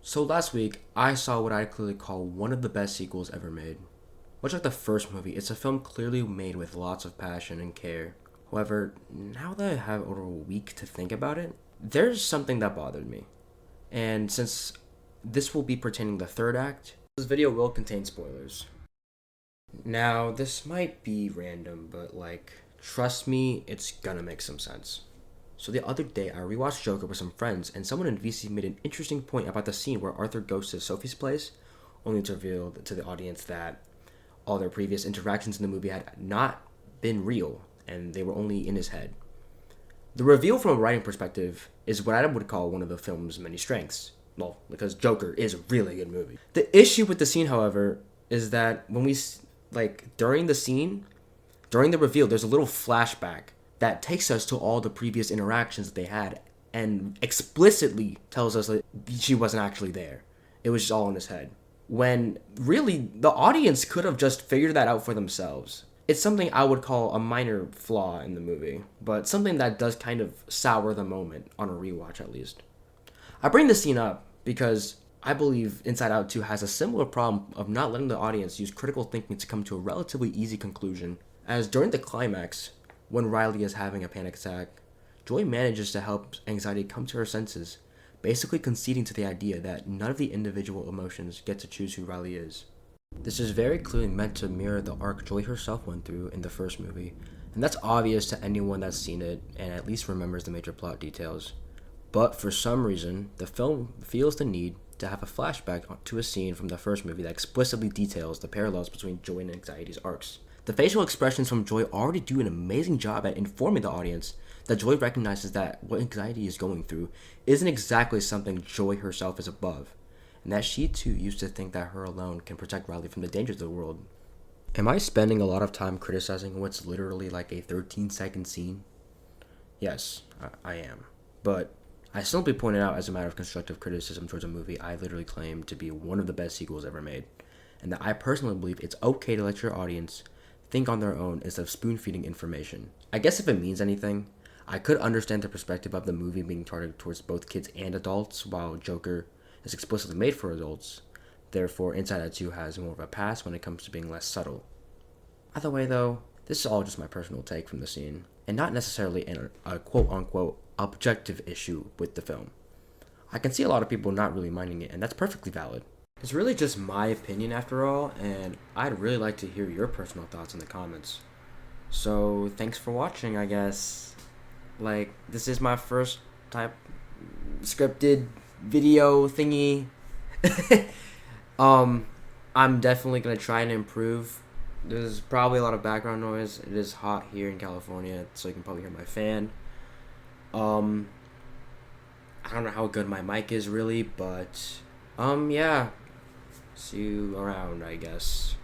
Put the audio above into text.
So last week, I saw what I clearly call one of the best sequels ever made. Much like the first movie, it's a film clearly made with lots of passion and care. However, now that I have over a week to think about it, there's something that bothered me. And since this will be pertaining to the third act, this video will contain spoilers. Now, this might be random, but trust me, it's gonna make some sense. So the other day, I rewatched Joker with some friends, and someone in VC made an interesting point about the scene where Arthur goes to Sophie's place, only to reveal to the audience that all their previous interactions in the movie had not been real, and they were only in his head. The reveal from a writing perspective is what I would call one of the film's many strengths. Well, because Joker is a really good movie. The issue with the scene, however, is that during the scene, during the reveal, there's a little flashback that takes us to all the previous interactions that they had and explicitly tells us that she wasn't actually there. It was just all in his head. When really the audience could have just figured that out for themselves. It's something I would call a minor flaw in the movie, but something that does kind of sour the moment on a rewatch at least. I bring this scene up because I believe Inside Out 2 has a similar problem of not letting the audience use critical thinking to come to a relatively easy conclusion. As during the climax, when Riley is having a panic attack, Joy manages to help anxiety come to her senses, basically conceding to the idea that none of the individual emotions get to choose who Riley is. This is very clearly meant to mirror the arc Joy herself went through in the first movie, and that's obvious to anyone that's seen it and at least remembers the major plot details. But for some reason, the film feels the need to have a flashback to a scene from the first movie that explicitly details the parallels between Joy and Anxiety's arcs. The facial expressions from Joy already do an amazing job at informing the audience that Joy recognizes that what Anxiety is going through isn't exactly something Joy herself is above, and that she too used to think that her alone can protect Riley from the dangers of the world. Am I spending a lot of time criticizing what's literally like a 13-second scene? Yes, I am. But I simply pointed out as a matter of constructive criticism towards a movie I literally claim to be one of the best sequels ever made, and that I personally believe it's okay to let your audience think on their own instead of spoon feeding information. I guess if it means anything, I could understand the perspective of the movie being targeted towards both kids and adults, while Joker is explicitly made for adults. Therefore, Inside Out 2 has more of a pass when it comes to being less subtle. Either way, though, this is all just my personal take from the scene, and not necessarily a quote unquote objective issue with the film. I can see a lot of people not really minding it, and that's perfectly valid. It's really just my opinion after all, and I'd really like to hear your personal thoughts in the comments. So, thanks for watching, I guess. This is my first type scripted video thingy. um, I'm definitely gonna try and improve. There's probably a lot of background noise. It is hot here in California, so you can probably hear my fan. Um, I don't know how good my mic is really, but yeah. See you around, I guess.